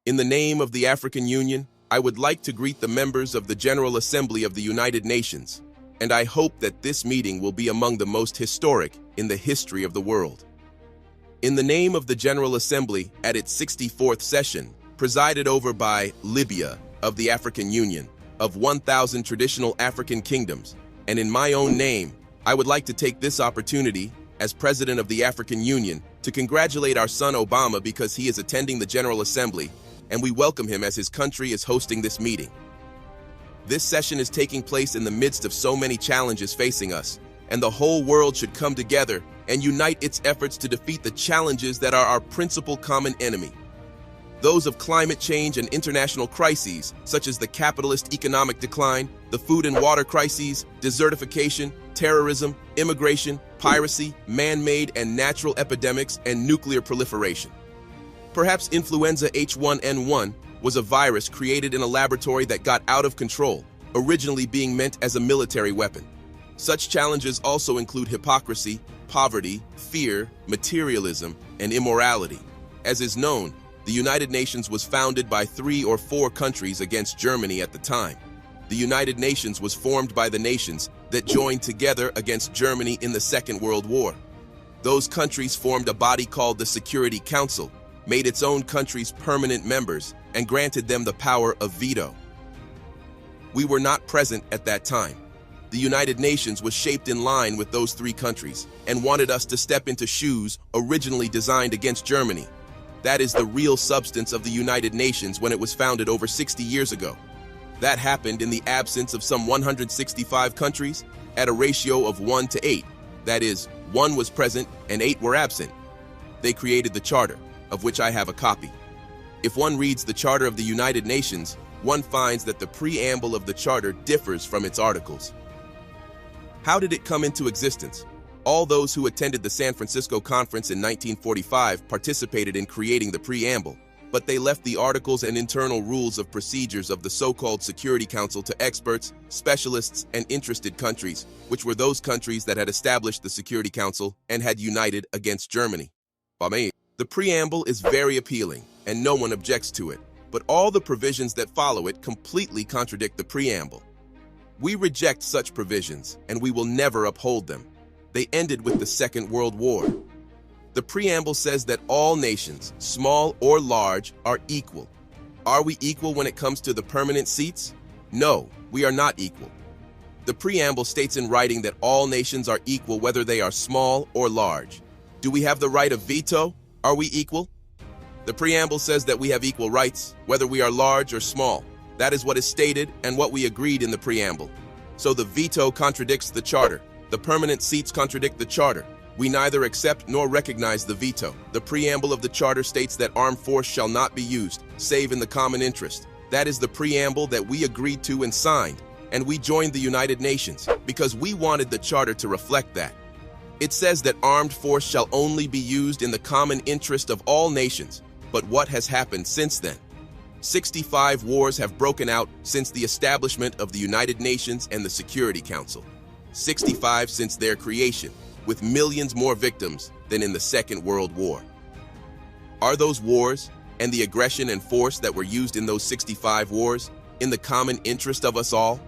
In the name of the African Union, I would like to greet the members of the General Assembly of the United Nations, and I hope that this meeting will be among the most historic in the history of the world. In the name of the General Assembly at its 64th session, presided over by Libya of the African Union, of 1,000 traditional African kingdoms, and in my own name, I would like to take this opportunity, as President of the African Union, to congratulate our son Obama because he is attending the General Assembly, and we welcome him as his country is hosting this meeting. This session is taking place in the midst of so many challenges facing us, and the whole world should come together and unite its efforts to defeat the challenges that are our principal common enemy. Those of climate change and international crises, such as the capitalist economic decline, the food and water crises, desertification, terrorism, immigration, piracy, man-made and natural epidemics, and nuclear proliferation. Perhaps influenza H1N1 was a virus created in a laboratory that got out of control, originally being meant as a military weapon. Such challenges also include hypocrisy, poverty, fear, materialism, and immorality. As is known, the United Nations was founded by 3 or 4 countries against Germany at the time. The United Nations was formed by the nations that joined together against Germany in the Second World War. Those countries formed a body called the Security Council, made its own countries permanent members, and granted them the power of veto. We were not present at that time. The United Nations was shaped in line with those 3 countries and wanted us to step into shoes originally designed against Germany. That is the real substance of the United Nations when it was founded over 60 years ago. That happened in the absence of some 165 countries at a ratio of 1 to 8. That is, 1 was present and 8 were absent. They created the Charter, of which I have a copy. If one reads the Charter of the United Nations, one finds that the preamble of the Charter differs from its articles. How did it come into existence? All those who attended the San Francisco Conference in 1945 participated in creating the preamble, but they left the articles and internal rules of procedures of the so-called Security Council to experts, specialists, and interested countries, which were those countries that had established the Security Council and had united against Germany. The preamble is very appealing, and no one objects to it, but all the provisions that follow it completely contradict the preamble. We reject such provisions, and we will never uphold them. They ended with the Second World War. The preamble says that all nations, small or large, are equal. Are we equal when it comes to the permanent seats? No, we are not equal. The preamble states in writing that all nations are equal whether they are small or large. Do we have the right of veto? Are we equal? The preamble says that we have equal rights, whether we are large or small. That is what is stated and what we agreed in the preamble. So the veto contradicts the Charter. The permanent seats contradict the Charter. We neither accept nor recognize the veto. The preamble of the Charter states that armed force shall not be used, save in the common interest. That is the preamble that we agreed to and signed, and we joined the United Nations because we wanted the Charter to reflect that. It says that armed force shall only be used in the common interest of all nations. But what has happened since then? 65 wars have broken out since the establishment of the United Nations and the Security Council. 65 since their creation, with millions more victims than in the Second World War. Are those wars and the aggression and force that were used in those 65 wars in the common interest of us all?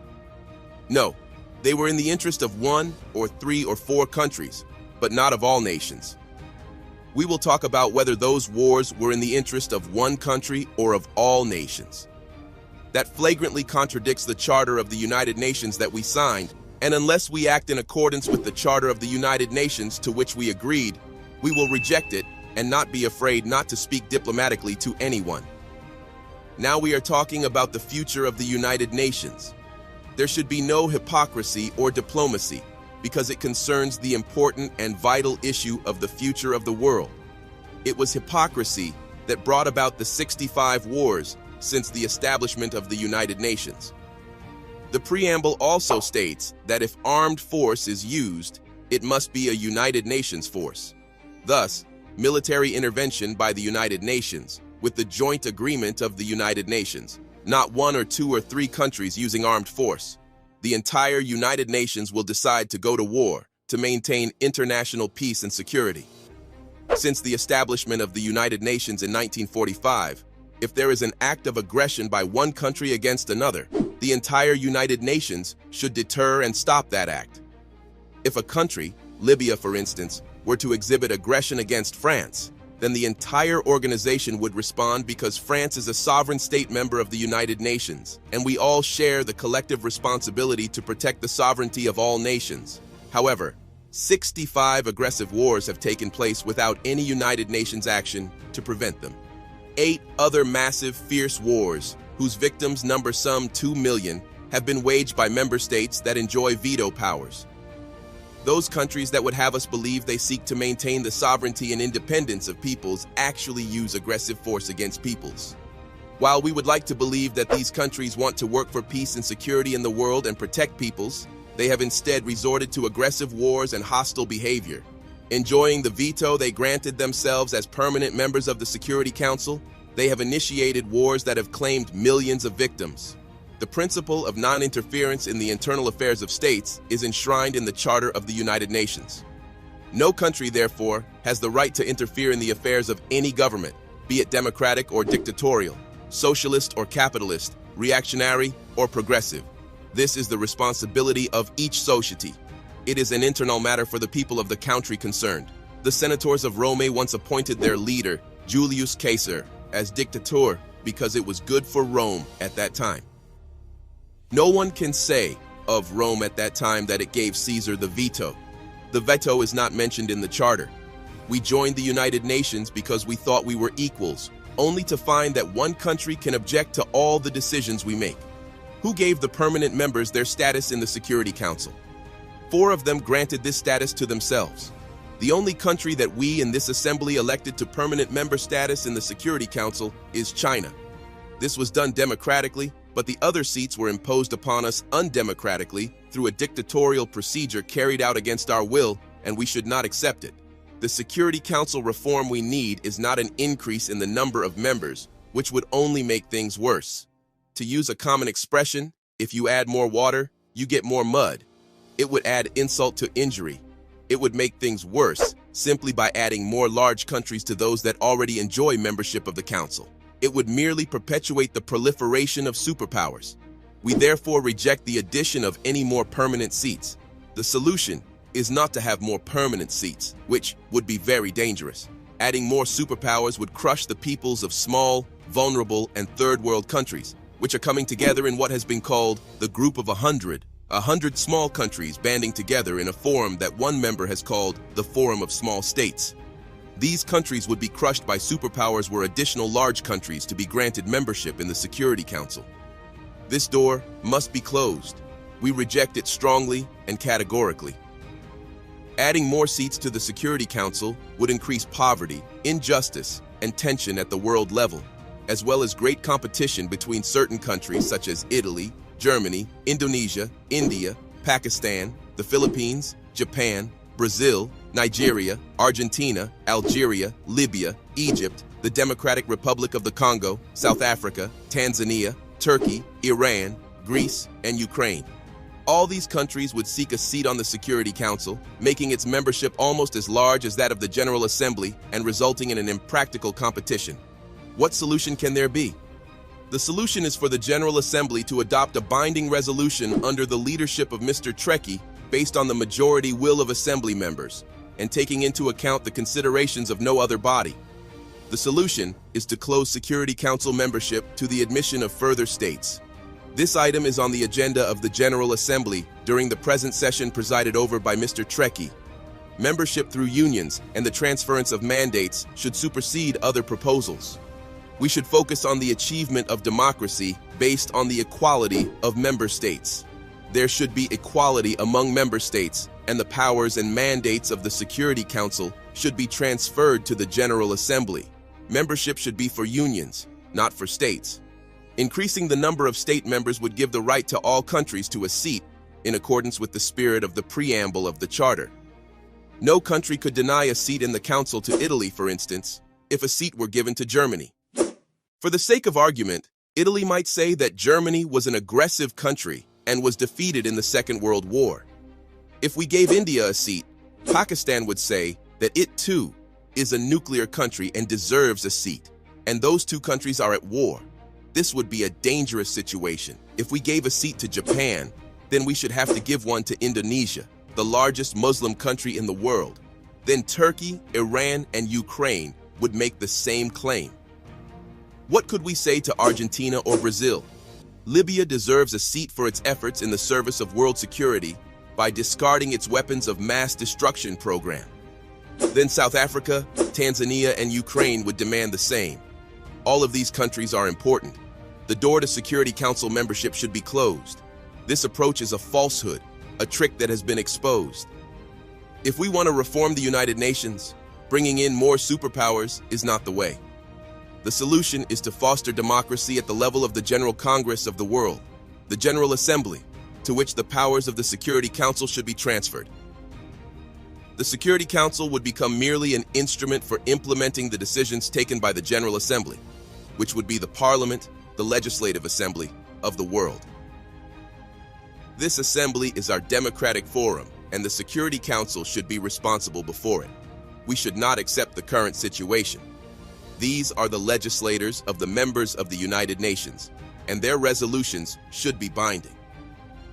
No. They were in the interest of 1 or 3 or 4 countries, but not of all nations. We will talk about whether those wars were in the interest of 1 country or of all nations. That flagrantly contradicts the Charter of the United Nations that we signed, and unless we act in accordance with the Charter of the United Nations to which we agreed, we will reject it and not be afraid not to speak diplomatically to anyone. Now we are talking about the future of the United Nations. There should be no hypocrisy or diplomacy because it concerns the important and vital issue of the future of the world. It was hypocrisy that brought about the 65 wars since the establishment of the United Nations. The preamble also states that if armed force is used, it must be a United Nations force. Thus, military intervention by the United Nations with the joint agreement of the United Nations, not 1 or 2 or 3 countries using armed force. The entire United Nations will decide to go to war to maintain international peace and security. Since the establishment of the United Nations in 1945, If there is an act of aggression by one country against another, the entire United Nations should deter and stop that act. If a country, Libya for instance, were to exhibit aggression against France, then the entire organization would respond because France is a sovereign state member of the United Nations, and we all share the collective responsibility to protect the sovereignty of all nations. However, 65 aggressive wars have taken place without any United Nations action to prevent them. 8 other massive, fierce wars, whose victims number some 2 million, have been waged by member states that enjoy veto powers. Those countries that would have us believe they seek to maintain the sovereignty and independence of peoples actually use aggressive force against peoples. While we would like to believe that these countries want to work for peace and security in the world and protect peoples, they have instead resorted to aggressive wars and hostile behavior. Enjoying the veto they granted themselves as permanent members of the Security Council, they have initiated wars that have claimed millions of victims. The principle of non-interference in the internal affairs of states is enshrined in the Charter of the United Nations. No country, therefore, has the right to interfere in the affairs of any government, be it democratic or dictatorial, socialist or capitalist, reactionary or progressive. This is the responsibility of each society. It is an internal matter for the people of the country concerned. The senators of Rome once appointed their leader, Julius Caesar, as dictator because it was good for Rome at that time. No one can say of Rome at that time that it gave Caesar the veto. The veto is not mentioned in the charter. We joined the United Nations because we thought we were equals, only to find that one country can object to all the decisions we make. Who gave the permanent members their status in the Security Council? 4 of them granted this status to themselves. The only country that we in this assembly elected to permanent member status in the Security Council is China. This was done democratically, but the other seats were imposed upon us undemocratically through a dictatorial procedure carried out against our will, and we should not accept it. The Security Council reform we need is not an increase in the number of members, which would only make things worse. To use a common expression, if you add more water, you get more mud. It would add insult to injury. It would make things worse simply by adding more large countries to those that already enjoy membership of the Council. It would merely perpetuate the proliferation of superpowers. We therefore reject the addition of any more permanent seats. The solution is not to have more permanent seats, which would be very dangerous. Adding more superpowers would crush the peoples of small, vulnerable, and third world countries, which are coming together in what has been called the Group of 100. 100 small countries banding together in a forum that one member has called the Forum of Small States. These countries would be crushed by superpowers were additional large countries to be granted membership in the Security Council. This door must be closed. We reject it strongly and categorically. Adding more seats to the Security Council would increase poverty, injustice, and tension at the world level, as well as great competition between certain countries such as Italy, Germany, Indonesia, India, Pakistan, the Philippines, Japan, Brazil, Nigeria, Argentina, Algeria, Libya, Egypt, the Democratic Republic of the Congo, South Africa, Tanzania, Turkey, Iran, Greece, and Ukraine. All these countries would seek a seat on the Security Council, making its membership almost as large as that of the General Assembly and resulting in an impractical competition. What solution can there be? The solution is for the General Assembly to adopt a binding resolution under the leadership of Mr. Trekkie based on the majority will of Assembly members and taking into account the considerations of no other body. The solution is to close Security Council membership to the admission of further states. This item is on the agenda of the General Assembly during the present session presided over by Mr. Trekkie. Membership through unions and the transference of mandates should supersede other proposals. We should focus on the achievement of democracy based on the equality of member states. There should be equality among member states, and the powers and mandates of the Security Council should be transferred to the General Assembly. Membership should be for unions, not for states. Increasing the number of state members would give the right to all countries to a seat, in accordance with the spirit of the preamble of the Charter. No country could deny a seat in the Council to Italy, for instance, if a seat were given to Germany. For the sake of argument, Italy might say that Germany was an aggressive country and was defeated in the Second World War. If we gave India a seat, Pakistan would say that it too is a nuclear country and deserves a seat. and those two countries are at war. This would be a dangerous situation. If we gave a seat to Japan, then we should have to give one to Indonesia, the largest Muslim country in the world. Then Turkey, Iran, and Ukraine would make the same claim. What could we say to Argentina or Brazil? Libya deserves a seat for its efforts in the service of world security by discarding its weapons of mass destruction program. Then South Africa, Tanzania, and Ukraine would demand the same. All of these countries are important. The door to Security Council membership should be closed. This approach is a falsehood, a trick that has been exposed. If we want to reform the United Nations, bringing in more superpowers is not the way. The solution is to foster democracy at the level of the General Congress of the world, the General Assembly, to which the powers of the Security Council should be transferred. The Security Council would become merely an instrument for implementing the decisions taken by the General Assembly, which would be the Parliament, the Legislative Assembly of the world. This assembly is our democratic forum, and the Security Council should be responsible before it. We should not accept the current situation. These are the legislators of the members of the United Nations, and their resolutions should be binding.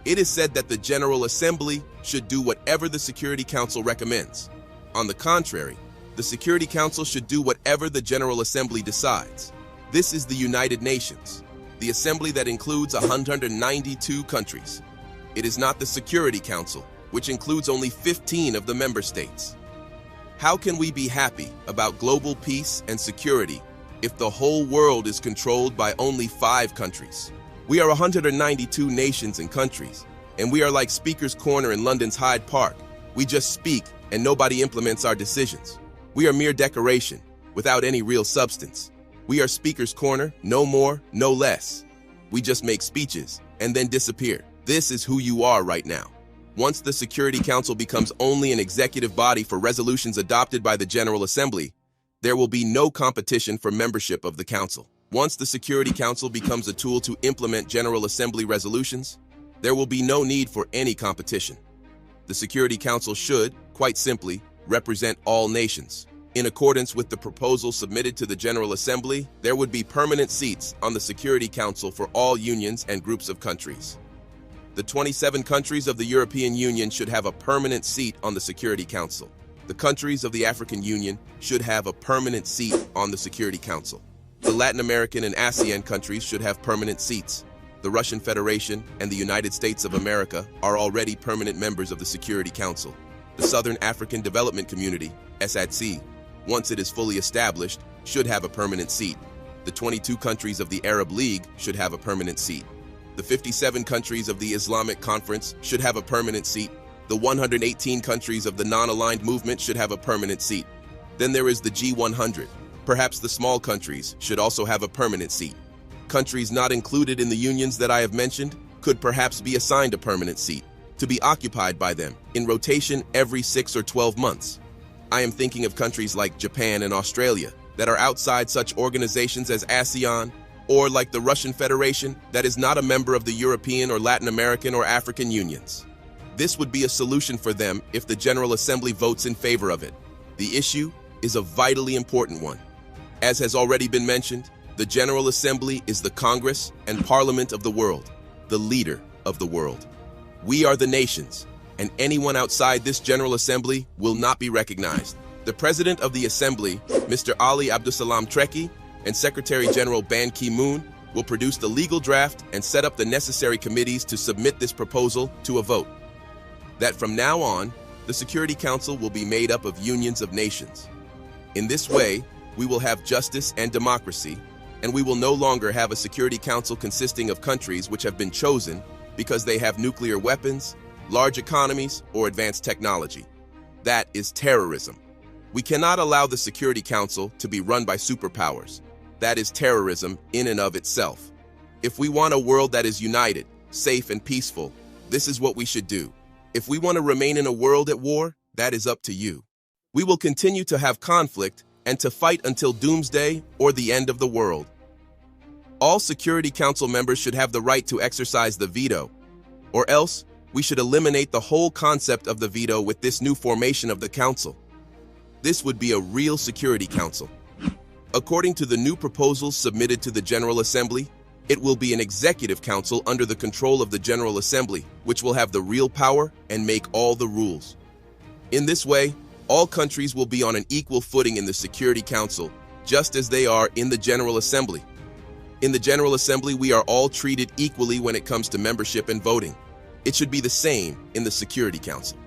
It is said that the General Assembly should do whatever the Security Council recommends. On the contrary, the Security Council should do whatever the General Assembly decides. This is the United Nations, the assembly that includes 192 countries. It is not the Security Council, which includes only 15 of the member states. How can we be happy about global peace and security if the whole world is controlled by only 5 countries? We are 192 nations and countries, and we are like Speaker's Corner in London's Hyde Park. We just speak and nobody implements our decisions. We are mere decoration, without any real substance. We are Speaker's Corner, no more, no less. We just make speeches and then disappear. This is who you are right now. Once the Security Council becomes only an executive body for resolutions adopted by the General Assembly, there will be no competition for membership of the Council. Once the Security Council becomes a tool to implement General Assembly resolutions, there will be no need for any competition. The Security Council should, quite simply, represent all nations. In accordance with the proposal submitted to the General Assembly, there would be permanent seats on the Security Council for all unions and groups of countries. The 27 countries of the European Union should have a permanent seat on the Security Council. The countries of the African Union should have a permanent seat on the Security Council. The Latin American and ASEAN countries should have permanent seats. The Russian Federation and the United States of America are already permanent members of the Security Council. The Southern African Development Community, SADC, once it is fully established, should have a permanent seat. The 22 countries of the Arab League should have a permanent seat. The 57 countries of the Islamic Conference should have a permanent seat. The 118 countries of the non-aligned movement should have a permanent seat. Then there is the G100. Perhaps the small countries should also have a permanent seat. Countries not included in the unions that I have mentioned could perhaps be assigned a permanent seat, to be occupied by them in rotation every 6 or 12 months. I am thinking of countries like Japan and Australia that are outside such organizations as ASEAN, or like the Russian Federation that is not a member of the European or Latin American or African unions. This would be a solution for them if the General Assembly votes in favor of it. The issue is a vitally important one. As has already been mentioned, the General Assembly is the Congress and Parliament of the world, the leader of the world. We are the nations, and anyone outside this General Assembly will not be recognized. The President of the Assembly, Mr. Ali Abdusalam Treki, and Secretary General Ban Ki-moon will produce the legal draft and set up the necessary committees to submit this proposal to a vote. That from now on, the Security Council will be made up of unions of nations. In this way, we will have justice and democracy, and we will no longer have a Security Council consisting of countries which have been chosen because they have nuclear weapons, large economies, or advanced technology. That is terrorism. We cannot allow the Security Council to be run by superpowers. That is terrorism in and of itself. If we want a world that is united, safe, and peaceful, this is what we should do. If we want to remain in a world at war, that is up to you. We will continue to have conflict and to fight until doomsday or the end of the world. All Security Council members should have the right to exercise the veto, or else we should eliminate the whole concept of the veto with this new formation of the Council. This would be a real Security Council. According to the new proposals submitted to the General Assembly, it will be an executive council under the control of the General Assembly, which will have the real power and make all the rules. In this way, all countries will be on an equal footing in the Security Council, just as they are in the General Assembly. In the General Assembly, we are all treated equally when it comes to membership and voting. It should be the same in the Security Council.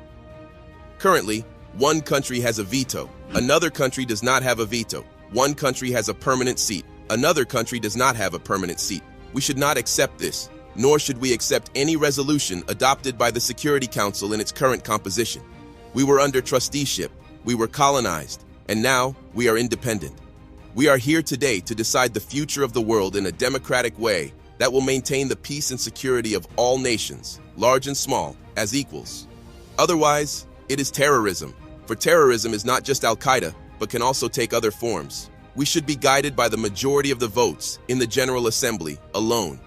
Currently, one country has a veto, another country does not have a veto. One country has a permanent seat, another country does not have a permanent seat. We should not accept this, nor should we accept any resolution adopted by the Security Council in its current composition. We were under trusteeship, we were colonized, and now we are independent. We are here today to decide the future of the world in a democratic way that will maintain the peace and security of all nations, large and small, as equals. Otherwise, it is terrorism, for terrorism is not just al-Qaeda, but can also take other forms. We should be guided by the majority of the votes in the General Assembly alone.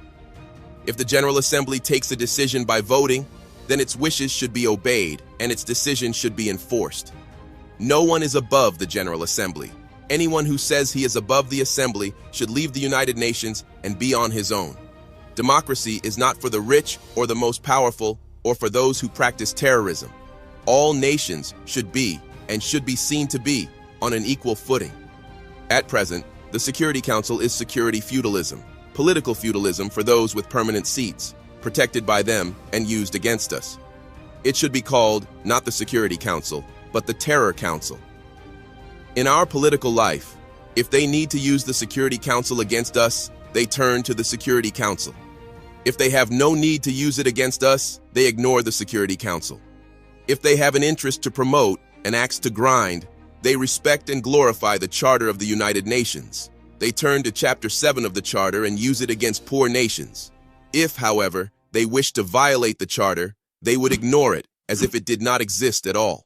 If the General Assembly takes a decision by voting, then its wishes should be obeyed and its decision should be enforced. No one is above the General Assembly. Anyone who says he is above the Assembly should leave the United Nations and be on his own. Democracy is not for the rich or the most powerful or for those who practice terrorism. All nations should be and should be seen to be on an equal footing. At present, the Security Council is security feudalism, political feudalism for those with permanent seats, protected by them and used against us. It should be called not the Security Council, but the Terror Council. In our political life, if they need to use the Security Council against us, they turn to the Security Council. If they have no need to use it against us, they ignore the Security Council. If they have an interest to promote, an axe to grind, they respect and glorify the Charter of the United Nations. They turn to Chapter 7 of the Charter and use it against poor nations. If, however, they wish to violate the Charter, they would ignore it as if it did not exist at all.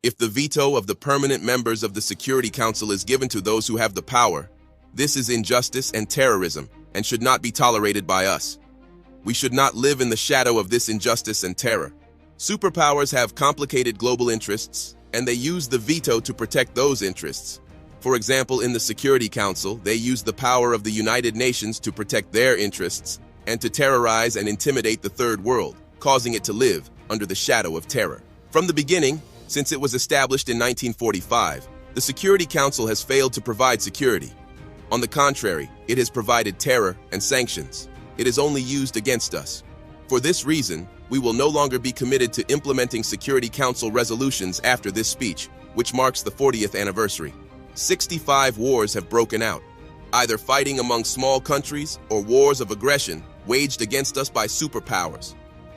If the veto of the permanent members of the Security Council is given to those who have the power, this is injustice and terrorism and should not be tolerated by us. We should not live in the shadow of this injustice and terror. Superpowers have complicated global interests, and they use the veto to protect those interests. For example, in the Security Council, they use the power of the United Nations to protect their interests and to terrorize and intimidate the Third World, causing it to live under the shadow of terror. From the beginning, since it was established in 1945, the Security Council has failed to provide security. On the contrary, it has provided terror and sanctions. It is only used against us. For this reason, we will no longer be committed to implementing Security Council resolutions after this speech, which marks the 40th anniversary. 65 wars have broken out, either fighting among small countries or wars of aggression waged against us by superpowers.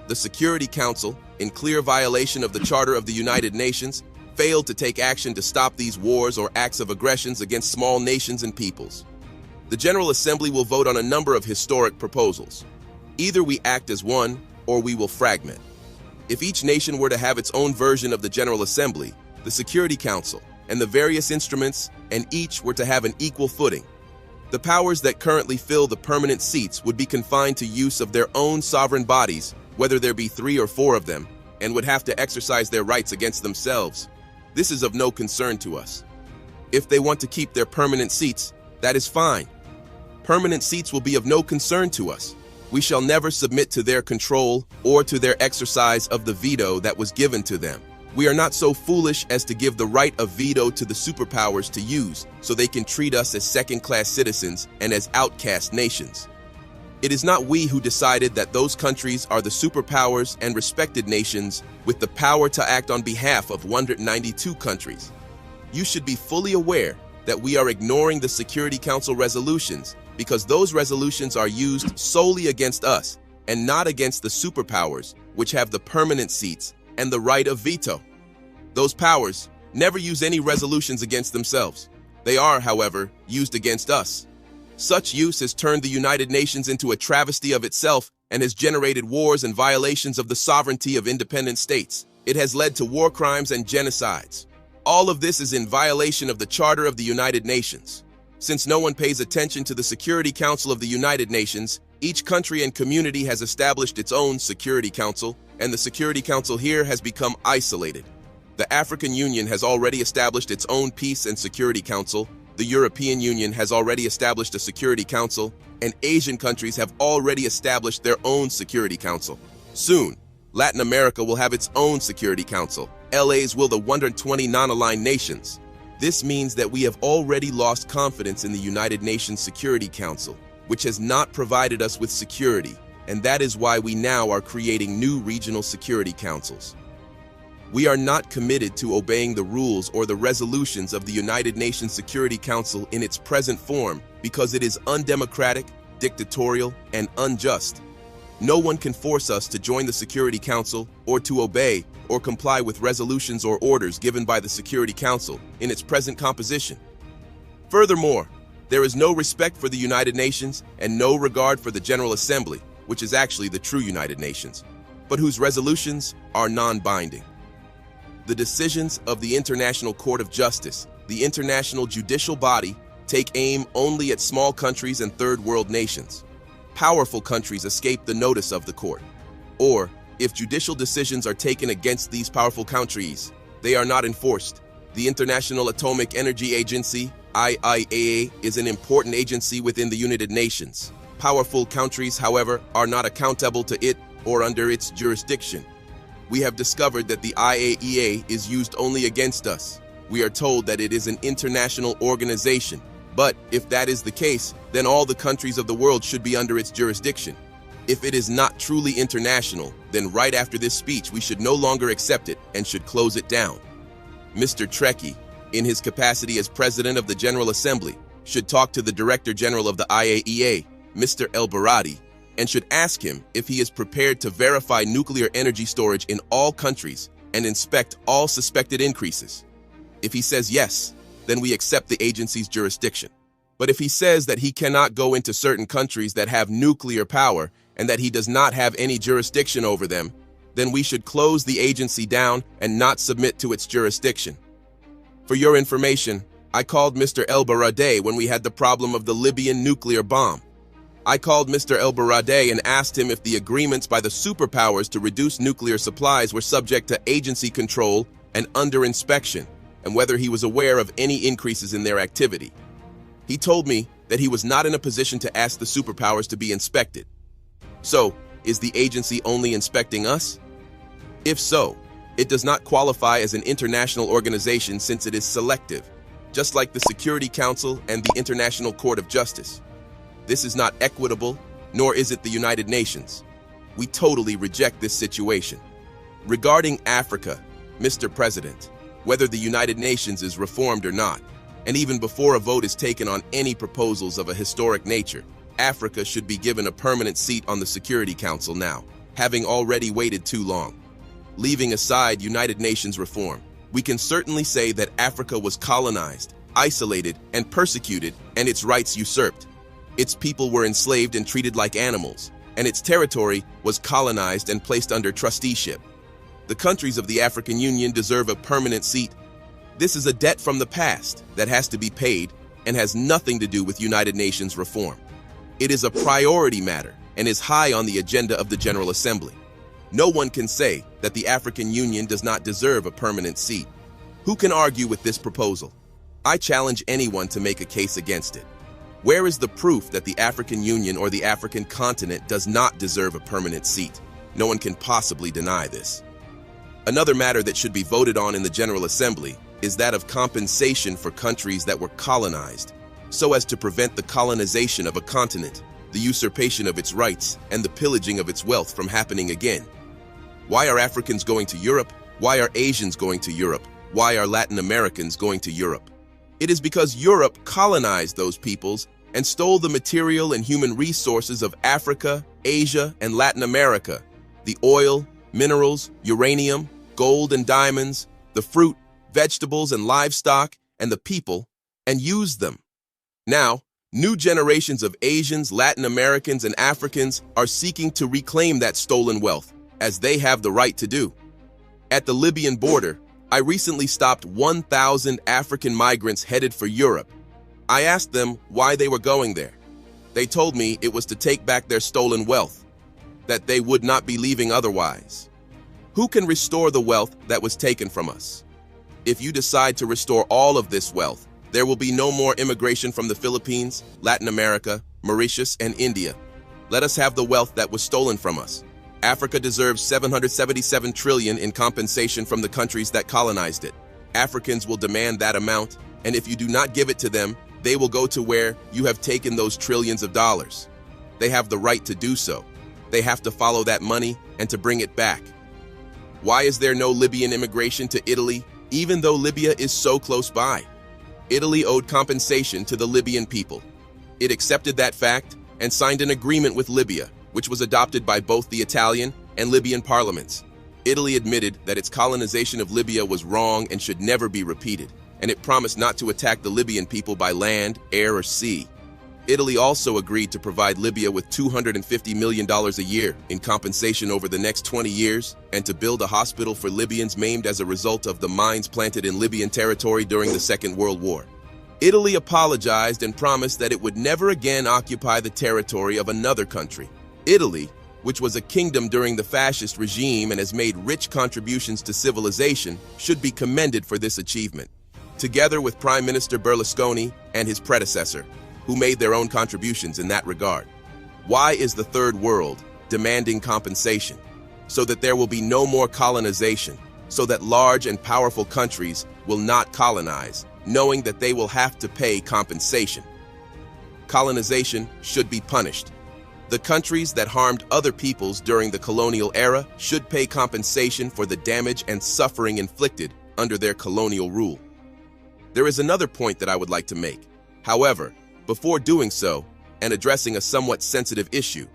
The Security Council, in clear violation of the Charter of the United Nations, failed to take action to stop these wars or acts of aggressions against small nations and peoples. The General Assembly will vote on a number of historic proposals. Either we act as one, or we will fragment. If each nation were to have its own version of the General Assembly, the Security Council, and the various instruments, and each were to have an equal footing, the powers that currently fill the permanent seats would be confined to use of their own sovereign bodies, whether there be 3 or 4 of them, and would have to exercise their rights against themselves. This is of no concern to us. If they want to keep their permanent seats, that is fine. Permanent seats will be of no concern to us. We shall never submit to their control or to their exercise of the veto that was given to them. We are not so foolish as to give the right of veto to the superpowers to use so they can treat us as second-class citizens and as outcast nations. It is not we who decided that those countries are the superpowers and respected nations with the power to act on behalf of 192 countries. You should be fully aware that we are ignoring the Security Council resolutions because those resolutions are used solely against us and not against the superpowers, which have the permanent seats and the right of veto. Those powers never use any resolutions against themselves. They are, however, used against us. Such use has turned the United Nations into a travesty of itself and has generated wars and violations of the sovereignty of independent states. It has led to war crimes and genocides. All of this is in violation of the Charter of the United Nations. Since no one pays attention to the Security Council of the United Nations, each country and community has established its own Security Council, and the Security Council here has become isolated. The African Union has already established its own Peace and Security Council, The European Union has already established a Security Council, and Asian countries have already established their own Security Council. Soon, Latin America will have its own Security Council. LA's will the 120 non-aligned nations. This means that we have already lost confidence in the United Nations Security Council, which has not provided us with security, and that is why we now are creating new regional security councils. We are not committed to obeying the rules or the resolutions of the United Nations Security Council in its present form because it is undemocratic, dictatorial, and unjust. No one can force us to join the Security Council or to obey or comply with resolutions or orders given by the Security Council in its present composition. Furthermore, there is no respect for the United Nations and no regard for the General Assembly, which is actually the true United Nations, but whose resolutions are non-binding. The decisions of the International Court of Justice, the international judicial body, take aim only at small countries and third world nations. Powerful countries escape the notice of the court. Or, if judicial decisions are taken against these powerful countries, they are not enforced. The International Atomic Energy Agency, IAEA, is an important agency within the United Nations. Powerful countries, however, are not accountable to it or under its jurisdiction. We have discovered that the IAEA is used only against us. We are told that it is an international organization, but if that is the case, then all the countries of the world should be under its jurisdiction. If it is not truly international, then right after this speech we should no longer accept it and should close it down. Mr. Trekkie, in his capacity as President of the General Assembly, should talk to the Director General of the IAEA, Mr. El-Baradi, and should ask him if he is prepared to verify nuclear energy storage in all countries and inspect all suspected increases. If he says yes, then we accept the agency's jurisdiction. But if he says that he cannot go into certain countries that have nuclear power and that he does not have any jurisdiction over them, then we should close the agency down and not submit to its jurisdiction. For your information, I called Mr. El-Baradi when we had the problem of the Libyan nuclear bomb. I called Mr. El-Baradi and asked him if the agreements by the superpowers to reduce nuclear supplies were subject to agency control and under inspection, and whether he was aware of any increases in their activity. He told me that he was not in a position to ask the superpowers to be inspected. So, is the agency only inspecting us? If so, it does not qualify as an international organization since it is selective, just like the Security Council and the International Court of Justice. This is not equitable, nor is it the United Nations. We totally reject this situation. Regarding Africa, Mr. President, whether the United Nations is reformed or not, and even before a vote is taken on any proposals of a historic nature, Africa should be given a permanent seat on the Security Council now, having already waited too long. Leaving aside United Nations reform, we can certainly say that Africa was colonized, isolated, and persecuted, and its rights usurped. Its people were enslaved and treated like animals, and its territory was colonized and placed under trusteeship. The countries of the African Union deserve a permanent seat. This is a debt from the past that has to be paid and has nothing to do with United Nations reform. It is a priority matter and is high on the agenda of the General Assembly. No one can say that the African Union does not deserve a permanent seat. Who can argue with this proposal? I challenge anyone to make a case against it. Where is the proof that the African Union or the African continent does not deserve a permanent seat? No one can possibly deny this. Another matter that should be voted on in the General Assembly is that of compensation for countries that were colonized, so as to prevent the colonization of a continent, the usurpation of its rights, and the pillaging of its wealth from happening again. Why are Africans going to Europe? Why are Asians going to Europe? Why are Latin Americans going to Europe? It is because Europe colonized those peoples and stole the material and human resources of Africa, Asia, and Latin America, the oil, minerals, uranium, gold and diamonds, the fruit, vegetables and livestock, and the people, and used them. Now, new generations of Asians, Latin Americans, and Africans are seeking to reclaim that stolen wealth, as they have the right to do. At the Libyan border, I recently stopped 1,000 African migrants headed for Europe. I asked them why they were going there. They told me it was to take back their stolen wealth, that they would not be leaving otherwise. Who can restore the wealth that was taken from us? If you decide to restore all of this wealth, There will be no more immigration from the Philippines, Latin America, Mauritius, and India. Let us have the wealth that was stolen from us. Africa deserves 777 trillion in compensation from the countries that colonized it. Africans will demand that amount, and if you do not give it to them, they will go to where you have taken those trillions of dollars. They have the right to do so. They have to follow that money and to bring it back. Why is there no Libyan immigration to Italy, even though Libya is so close by? Italy owed compensation to the Libyan people. It accepted that fact and signed an agreement with Libya, which was adopted by both the Italian and Libyan parliaments. Italy admitted that its colonization of Libya was wrong and should never be repeated, and it promised not to attack the Libyan people by land, air, or sea. Italy also agreed to provide Libya with $250 million a year in compensation over the next 20 years and to build a hospital for Libyans maimed as a result of the mines planted in Libyan territory during the Second World War. Italy apologized and promised that it would never again occupy the territory of another country. Italy, which was a kingdom during the fascist regime and has made rich contributions to civilization, should be commended for this achievement, together with Prime Minister Berlusconi and his predecessor, who made their own contributions in that regard. Why is the Third World demanding compensation? So that there will be no more colonization, so that large and powerful countries will not colonize, knowing that they will have to pay compensation. Colonization should be punished. The countries that harmed other peoples during the colonial era should pay compensation for the damage and suffering inflicted under their colonial rule. There is another point that I would like to make. However, before doing so, and addressing a somewhat sensitive issue,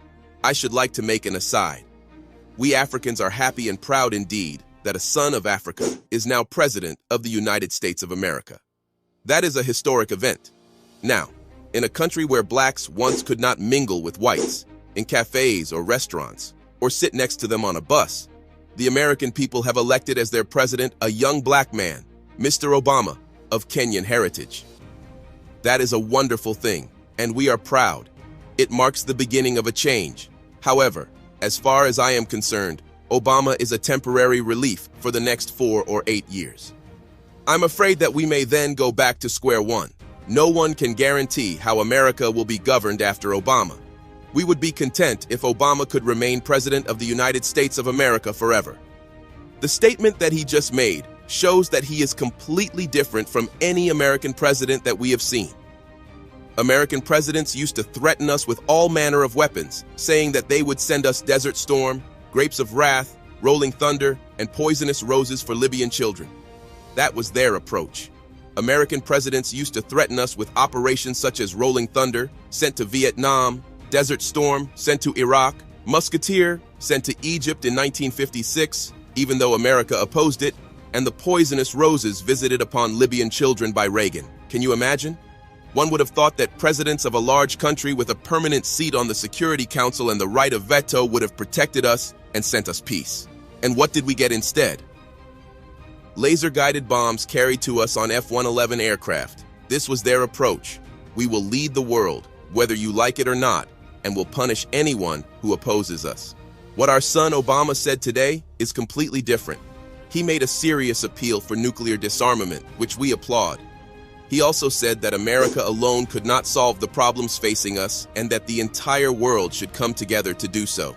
I should like to make an aside. We Africans are happy and proud indeed that a son of Africa is now President of the United States of America. That is a historic event. Now, in a country where blacks once could not mingle with whites, in cafes or restaurants, or sit next to them on a bus, the American people have elected as their president a young black man, Mr. Obama, of Kenyan heritage. That is a wonderful thing, and we are proud. It marks the beginning of a change. However, as far as I am concerned, Obama is a temporary relief for the next 4 or 8 years. I'm afraid that we may then go back to square one. No one can guarantee how America will be governed after Obama. We would be content if Obama could remain President of the United States of America forever. The statement that he just made shows that he is completely different from any American president that we have seen. American presidents used to threaten us with all manner of weapons, saying that they would send us Desert Storm, grapes of wrath, rolling thunder, and poisonous roses for Libyan children. That was their approach. American presidents used to threaten us with operations such as Rolling Thunder, sent to Vietnam, Desert Storm, sent to Iraq, Musketeer, sent to Egypt in 1956, even though America opposed it, and the poisonous roses visited upon Libyan children by Reagan. Can you imagine? One would have thought that presidents of a large country with a permanent seat on the Security Council and the right of veto would have protected us and sent us peace. And what did we get instead? Laser-guided bombs carried to us on F-111 aircraft. This was their approach. We will lead the world, whether you like it or not, and will punish anyone who opposes us. What our son Obama said today is completely different. He made a serious appeal for nuclear disarmament, which we applaud. He also said that America alone could not solve the problems facing us and that the entire world should come together to do so.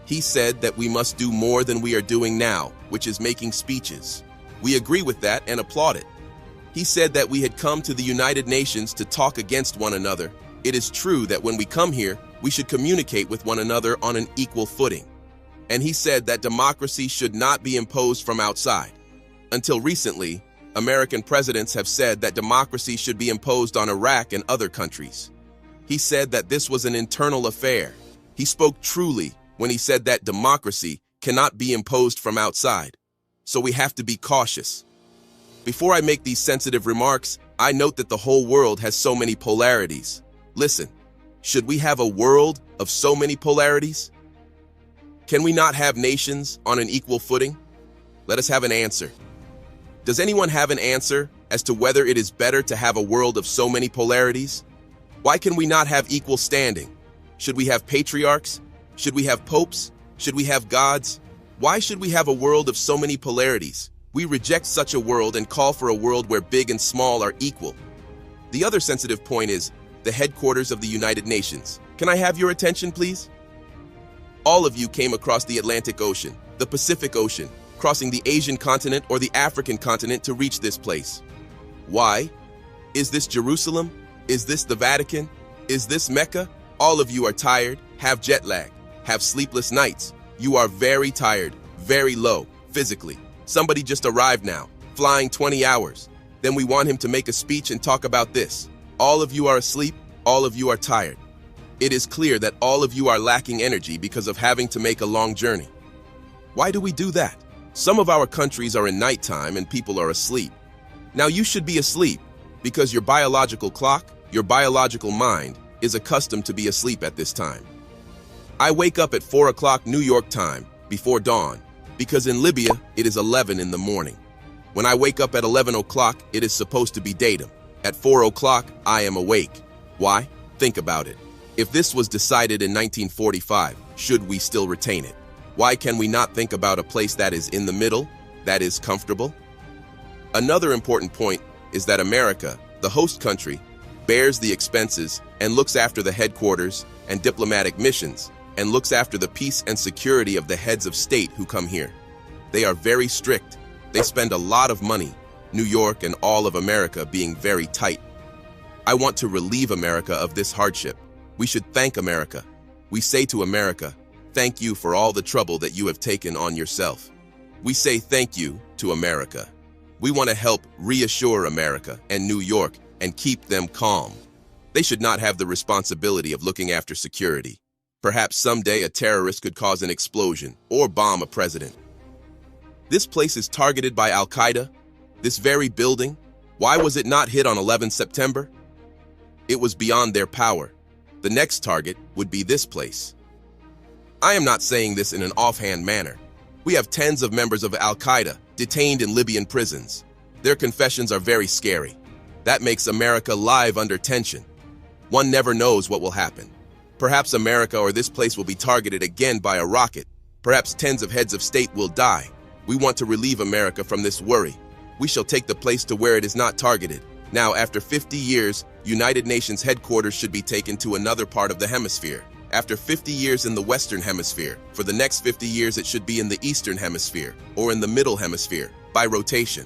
He said that we must do more than we are doing now, which is making speeches. We agree with that and applaud it. He said that we had come to the United Nations to talk against one another. It is true that when we come here, we should communicate with one another on an equal footing. And he said that democracy should not be imposed from outside. Until recently, American presidents have said that democracy should be imposed on Iraq and other countries. He said that this was an internal affair. He spoke truly when he said that democracy cannot be imposed from outside. So we have to be cautious. Before I make these sensitive remarks, I note that the whole world has so many polarities. Listen, should we have a world of so many polarities? Can we not have nations on an equal footing? Let us have an answer. Does anyone have an answer as to whether it is better to have a world of so many polarities? Why can we not have equal standing? Should we have patriarchs? Should we have popes? Should we have gods? Why should we have a world of so many polarities? We reject such a world and call for a world where big and small are equal. The other sensitive point is the headquarters of the United Nations. Can I have your attention, please? All of you came across the Atlantic Ocean, the Pacific Ocean, crossing the Asian continent or the African continent to reach this place. Why? Is this Jerusalem? Is this the Vatican? Is this Mecca? All of you are tired, have jet lag, have sleepless nights. You are very tired, very low, physically. Somebody just arrived now, flying 20 hours. Then we want him to make a speech and talk about this. All of you are asleep, all of you are tired. It is clear that all of you are lacking energy because of having to make a long journey. Why do we do that? Some of our countries are in nighttime and people are asleep. Now you should be asleep because your biological clock, your biological mind, is accustomed to be asleep at this time. I wake up at 4 o'clock New York time, before dawn, because in Libya it is 11 in the morning. When I wake up at 11 o'clock, it is supposed to be datum. At 4 o'clock, I am awake. Why? Think about it. If this was decided in 1945, should we still retain it? Why can we not think about a place that is in the middle, that is comfortable? Another important point is that America, the host country, bears the expenses and looks after the headquarters and diplomatic missions and looks after the peace and security of the heads of state who come here. They are very strict. They spend a lot of money, New York and all of America being very tight. I want to relieve America of this hardship. We should thank America. We say to America, thank you for all the trouble that you have taken on yourself. We say thank you to America. We want to help reassure America and New York and keep them calm. They should not have the responsibility of looking after security. Perhaps someday a terrorist could cause an explosion or bomb a president. This place is targeted by Al-Qaeda. This very building. Why was it not hit on 11 September? It was beyond their power. The next target would be this place. I am not saying this in an offhand manner. We have tens of members of Al-Qaeda detained in Libyan prisons. Their confessions are very scary. That makes America live under tension. One never knows what will happen. Perhaps America or this place will be targeted again by a rocket. Perhaps tens of heads of state will die. We want to relieve America from this worry. We shall take the place to where it is not targeted. Now, after 50 years, United Nations headquarters should be taken to another part of the hemisphere. After 50 years in the Western Hemisphere, for the next 50 years it should be in the Eastern Hemisphere or in the Middle Hemisphere, by rotation.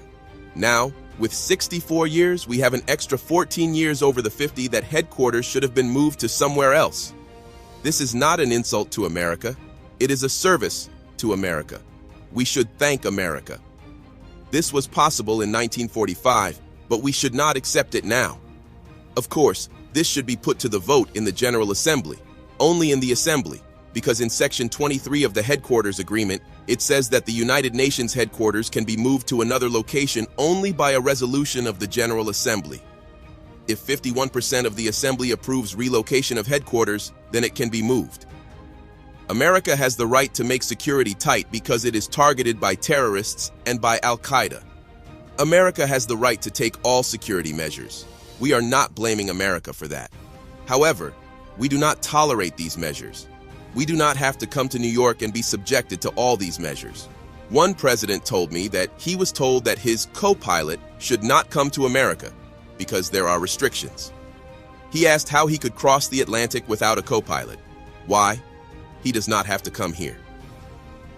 Now, with 64 years, we have an extra 14 years over the 50 that headquarters should have been moved to somewhere else. This is not an insult to America. It is a service to America. We should thank America. This was possible in 1945, but we should not accept it now. Of course, this should be put to the vote in the General Assembly, only in the Assembly, because in Section 23 of the Headquarters Agreement, it says that the United Nations headquarters can be moved to another location only by a resolution of the General Assembly. If 51% of the Assembly approves relocation of headquarters, then it can be moved. America has the right to make security tight because it is targeted by terrorists and by Al-Qaeda. America has the right to take all security measures. We are not blaming America for that. However, we do not tolerate these measures. We do not have to come to New York and be subjected to all these measures. One president told me that he was told that his co-pilot should not come to America because there are restrictions. He asked how he could cross the Atlantic without a co-pilot. Why? He does not have to come here.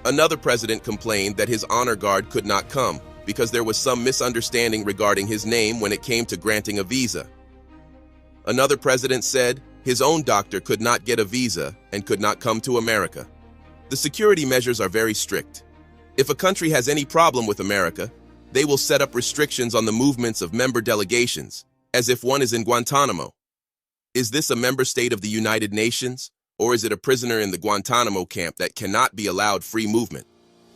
Another president complained that his honor guard could not come because there was some misunderstanding regarding his name when it came to granting a visa. Another president said his own doctor could not get a visa and could not come to America. The security measures are very strict. If a country has any problem with America, they will set up restrictions on the movements of member delegations, as if one is in Guantanamo. Is this a member state of the United Nations, or is it a prisoner in the Guantanamo camp that cannot be allowed free movement?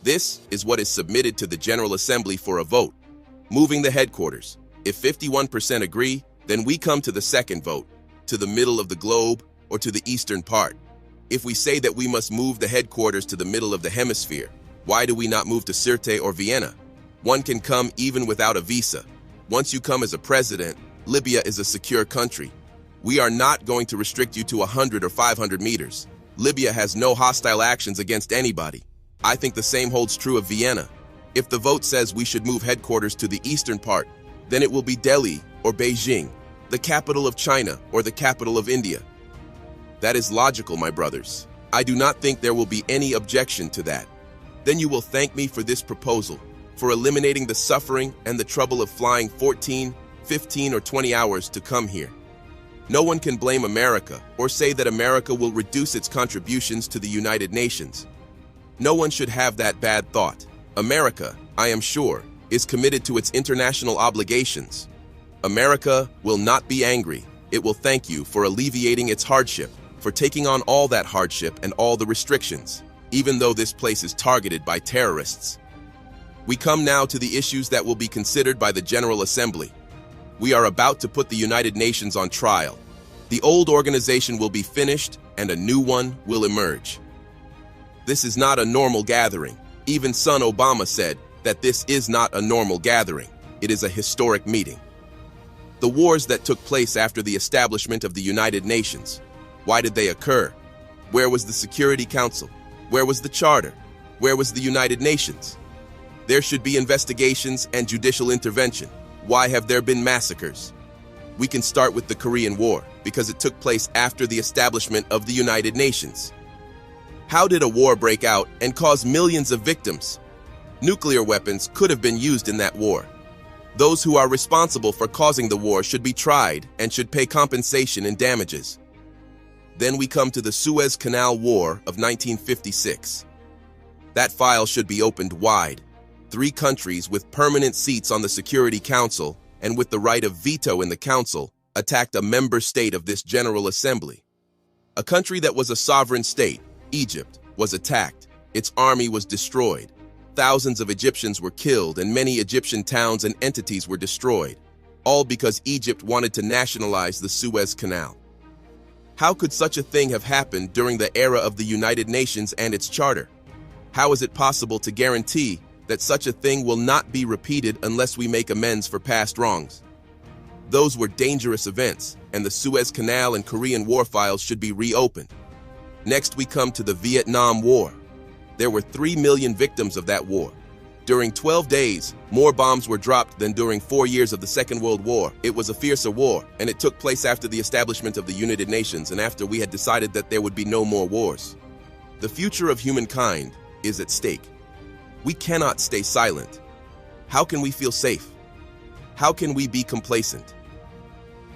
This is what is submitted to the General Assembly for a vote. Moving the headquarters. If 51% agree, then we come to the second vote, to the middle of the globe or to the eastern part. If we say that we must move the headquarters to the middle of the hemisphere, why do we not move to Sirte or Vienna? One can come even without a visa. Once you come as a president, Libya is a secure country. We are not going to restrict you to 100 or 500 meters. Libya has no hostile actions against anybody. I think the same holds true of Vienna. If the vote says we should move headquarters to the eastern part, then it will be Delhi or Beijing. the capital of China or the capital of India? That is logical, my brothers. I do not think there will be any objection to that. Then you will thank me for this proposal, for eliminating the suffering and the trouble of flying 14, 15, or 20 hours to come here. No one can blame America or say that America will reduce its contributions to the United Nations. No one should have that bad thought. America, I am sure, is committed to its international obligations. America will not be angry. It will thank you for alleviating its hardship, for taking on all that hardship and all the restrictions, even though this place is targeted by terrorists. We come now to the issues that will be considered by the General Assembly. We are about to put the United Nations on trial. The old organization will be finished and a new one will emerge. This is not a normal gathering. Even son Obama said that this is not a normal gathering. It is a historic meeting. The wars that took place after the establishment of the United Nations, why did they occur? Where was the Security Council? Where was the Charter? Where was the United Nations? There should be investigations and judicial intervention. Why have there been massacres? We can start with the Korean War, because it took place after the establishment of the United Nations. How did a war break out and cause millions of victims? Nuclear weapons could have been used in that war. Those who are responsible for causing the war should be tried and should pay compensation and damages. Then we come to the Suez Canal War of 1956. That file should be opened wide. 3 countries with permanent seats on the Security Council and with the right of veto in the Council attacked a member state of this General Assembly. A country that was a sovereign state, Egypt, was attacked. Its army was destroyed. Thousands of Egyptians were killed and many Egyptian towns and entities were destroyed, all because Egypt wanted to nationalize the Suez Canal. How could such a thing have happened during the era of the United Nations and its charter? How is it possible to guarantee that such a thing will not be repeated unless we make amends for past wrongs? Those were dangerous events, and the Suez Canal and Korean War files should be reopened. Next, we come to the Vietnam War. There were 3 million victims of that war. During 12 days, more bombs were dropped than during 4 years of the Second World War. It was a fiercer war, and it took place after the establishment of the United Nations and after we had decided that there would be no more wars. The future of humankind is at stake. We cannot stay silent. How can we feel safe? How can we be complacent?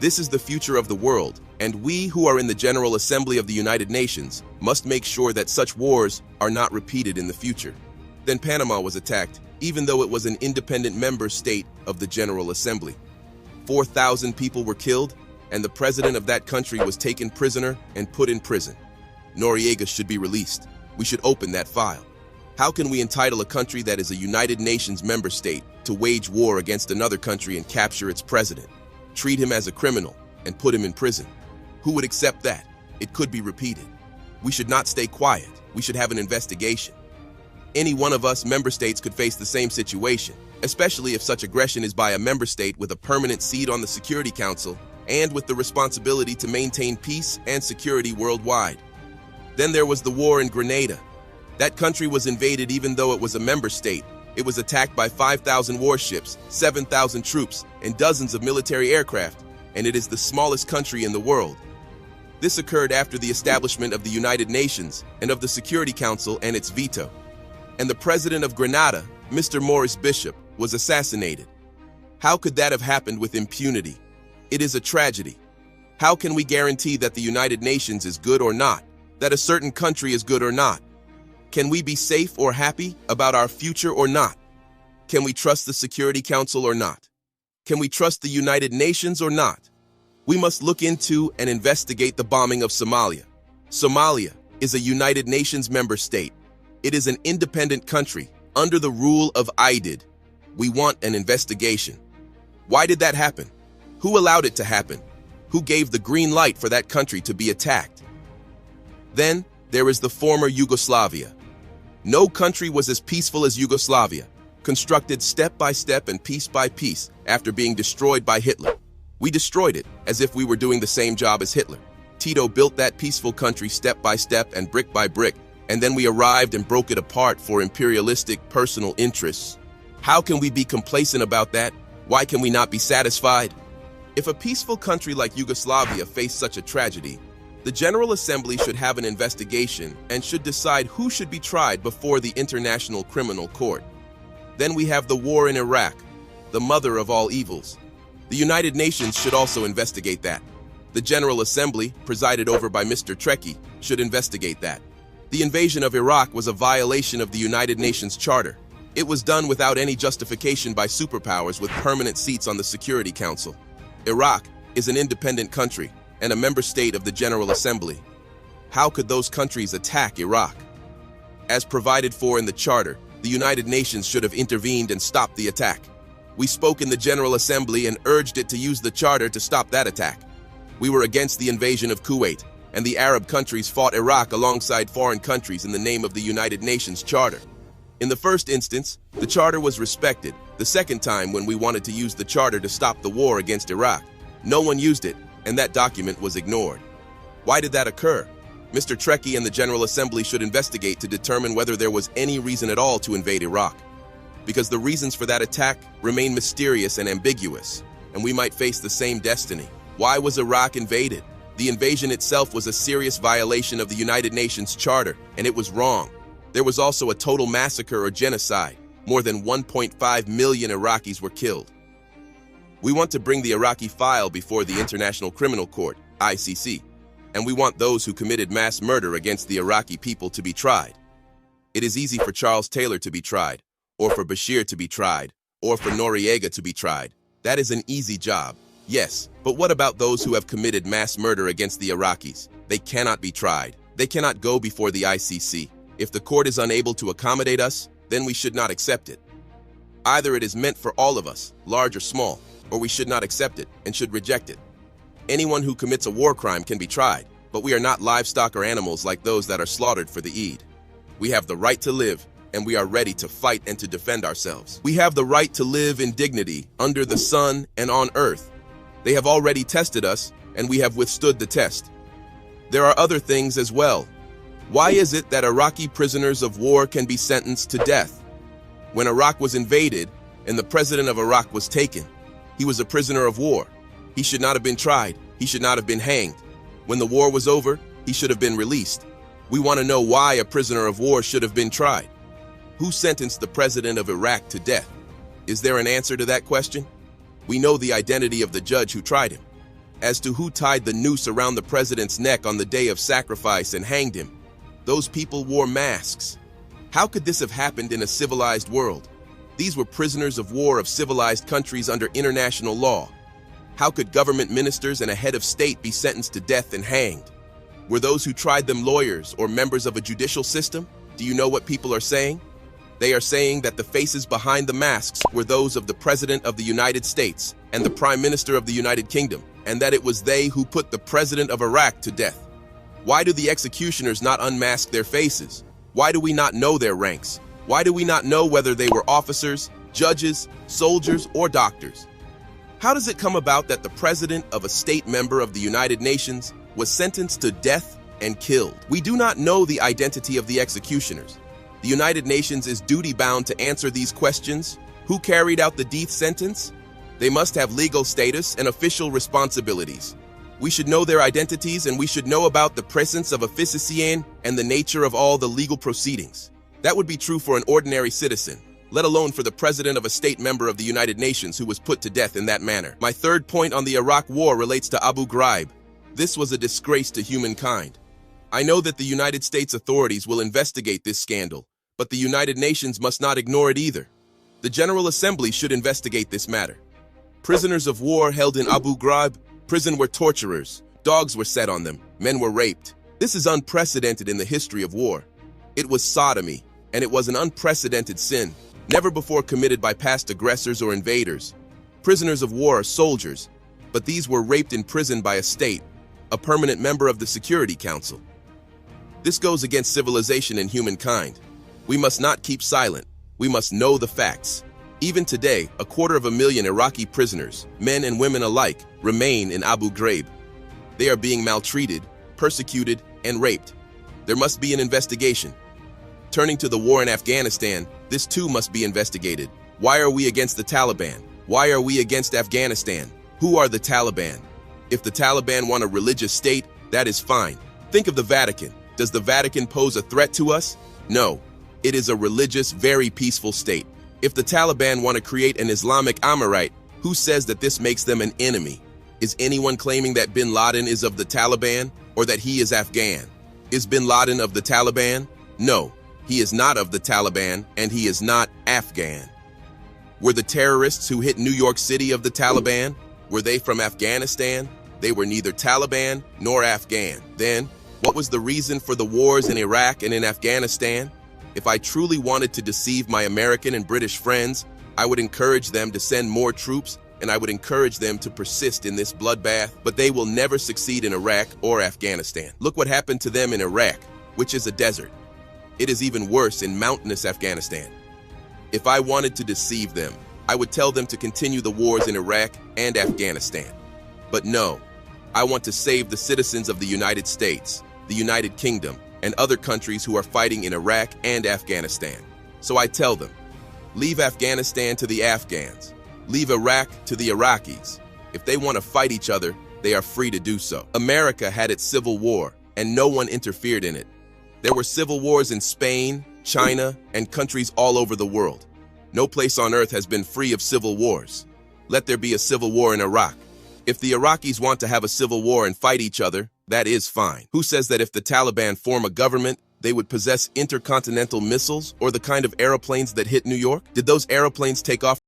This is the future of the world, and we who are in the General Assembly of the United Nations must make sure that such wars are not repeated in the future. Then Panama was attacked, even though it was an independent member state of the General Assembly. 4,000 people were killed, and the president of that country was taken prisoner and put in prison. Noriega should be released. We should open that file. How can we entitle a country that is a United Nations member state to wage war against another country and capture its president, treat him as a criminal, and put him in prison? Who would accept that? It could be repeated. We should not stay quiet. We should have an investigation. Any one of us member states could face the same situation, especially if such aggression is by a member state with a permanent seat on the Security Council and with the responsibility to maintain peace and security worldwide. Then there was the war in Grenada. That country was invaded even though it was a member state. It was attacked by 5,000 warships, 7,000 troops, and dozens of military aircraft, and it is the smallest country in the world. This occurred after the establishment of the United Nations and of the Security Council and its veto. And the president of Grenada, Mr. Maurice Bishop, was assassinated. How could that have happened with impunity? It is a tragedy. How can we guarantee that the United Nations is good or not, that a certain country is good or not? Can we be safe or happy about our future or not? Can we trust the Security Council or not? Can we trust the United Nations or not? We must look into and investigate the bombing of Somalia. Somalia is a United Nations member state. It is an independent country under the rule of IDID. We want an investigation. Why did that happen? Who allowed it to happen? Who gave the green light for that country to be attacked? Then there is the former Yugoslavia. No country was as peaceful as Yugoslavia, constructed step by step and piece by piece after being destroyed by Hitler. We destroyed it as if we were doing the same job as Hitler. Tito built that peaceful country step by step and brick by brick, and then we arrived and broke it apart for imperialistic personal interests. How can we be complacent about that? Why can we not be satisfied? If a peaceful country like Yugoslavia faced such a tragedy, the General Assembly should have an investigation and should decide who should be tried before the International Criminal Court. Then we have the war in Iraq, the mother of all evils. The United Nations should also investigate that. The General Assembly, presided over by Mr. Trekkie, should investigate that. The invasion of Iraq was a violation of the United Nations Charter. It was done without any justification by superpowers with permanent seats on the Security Council. Iraq is an independent country and a member state of the General Assembly. How could those countries attack Iraq? As provided for in the Charter, the United Nations should have intervened and stopped the attack. We spoke in the General Assembly and urged it to use the Charter to stop that attack. We were against the invasion of Kuwait, and the Arab countries fought Iraq alongside foreign countries in the name of the United Nations Charter. In the first instance, the Charter was respected. The second time, when we wanted to use the Charter to stop the war against Iraq, no one used it, and that document was ignored. Why did that occur? Mr. Trekkie and the General Assembly should investigate to determine whether there was any reason at all to invade Iraq, because the reasons for that attack remain mysterious and ambiguous, and we might face the same destiny. Why was Iraq invaded? The invasion itself was a serious violation of the United Nations Charter, and it was wrong. There was also a total massacre or genocide. More than 1.5 million Iraqis were killed. We want to bring the Iraqi file before the International Criminal Court, ICC, and we want those who committed mass murder against the Iraqi people to be tried. It is easy for Charles Taylor to be tried, or for Bashir to be tried, or for Noriega to be tried. That is an easy job. Yes, but what about those who have committed mass murder against the Iraqis? They cannot be tried. They cannot go before the ICC. If the court is unable to accommodate us, then we should not accept it. Either it is meant for all of us, large or small, or we should not accept it and should reject it. Anyone who commits a war crime can be tried, but we are not livestock or animals like those that are slaughtered for the Eid. We have the right to live, and we are ready to fight and to defend ourselves. We have the right to live in dignity under the sun and on earth. They have already tested us, and we have withstood the test. There are other things as well. Why is it that Iraqi prisoners of war can be sentenced to death? When Iraq was invaded and the president of Iraq was taken, he was a prisoner of war. He should not have been tried. He should not have been hanged. When the war was over, he should have been released. We want to know why a prisoner of war should have been tried. Who sentenced the president of Iraq to death? Is there an answer to that question? We know the identity of the judge who tried him. As to who tied the noose around the president's neck on the day of sacrifice and hanged him, those people wore masks. How could this have happened in a civilized world? These were prisoners of war of civilized countries under international law. How could government ministers and a head of state be sentenced to death and hanged? Were those who tried them lawyers or members of a judicial system? Do you know what people are saying? They are saying that the faces behind the masks were those of the President of the United States and the Prime Minister of the United Kingdom, and that it was they who put the President of Iraq to death. Why do the executioners not unmask their faces? Why do we not know their ranks? Why do we not know whether they were officers, judges, soldiers, or doctors? How does it come about that the President of a state member of the United Nations was sentenced to death and killed? We do not know the identity of the executioners. The United Nations is duty-bound to answer these questions. Who carried out the death sentence? They must have legal status and official responsibilities. We should know their identities, and we should know about the presence of a physician and the nature of all the legal proceedings. That would be true for an ordinary citizen, let alone for the president of a state member of the United Nations who was put to death in that manner. My third point on the Iraq War relates to Abu Ghraib. This was a disgrace to humankind. I know that the United States authorities will investigate this scandal, but the United Nations must not ignore it either. The General Assembly should investigate this matter. Prisoners of war held in Abu Ghraib prison were torturers, dogs were set on them, men were raped. This is unprecedented in the history of war. It was sodomy, and it was an unprecedented sin, never before committed by past aggressors or invaders. Prisoners of war are soldiers, but these were raped in prison by a state, a permanent member of the Security Council. This goes against civilization and humankind. We must not keep silent. We must know the facts. Even today, 250,000 Iraqi prisoners, men and women alike, remain in Abu Ghraib. They are being maltreated, persecuted, and raped. There must be an investigation. Turning to the war in Afghanistan, this too must be investigated. Why are we against the Taliban? Why are we against Afghanistan? Who are the Taliban? If the Taliban want a religious state, that is fine. Think of the Vatican. Does the Vatican pose a threat to us? No. It is a religious, very peaceful state. If the Taliban want to create an Islamic Emirate, who says that this makes them an enemy? Is anyone claiming that bin Laden is of the Taliban or that he is Afghan? Is bin Laden of the Taliban? No, he is not of the Taliban and he is not Afghan. Were the terrorists who hit New York City of the Taliban? Were they from Afghanistan? They were neither Taliban nor Afghan. Then, what was the reason for the wars in Iraq and in Afghanistan? If I truly wanted to deceive my American and British friends, I would encourage them to send more troops and I would encourage them to persist in this bloodbath, but they will never succeed in Iraq or Afghanistan. Look what happened to them in Iraq, which is a desert. It is even worse in mountainous Afghanistan. If I wanted to deceive them, I would tell them to continue the wars in Iraq and Afghanistan. But no, I want to save the citizens of the United States, the United Kingdom, and other countries who are fighting in Iraq and Afghanistan. So I tell them, leave Afghanistan to the Afghans. Leave Iraq to the Iraqis. If they want to fight each other, they are free to do so. America had its civil war, and no one interfered in it. There were civil wars in Spain, China, and countries all over the world. No place on earth has been free of civil wars. Let there be a civil war in Iraq. If the Iraqis want to have a civil war and fight each other, that is fine. Who says that if the Taliban form a government, they would possess intercontinental missiles or the kind of aeroplanes that hit New York? Did those aeroplanes take off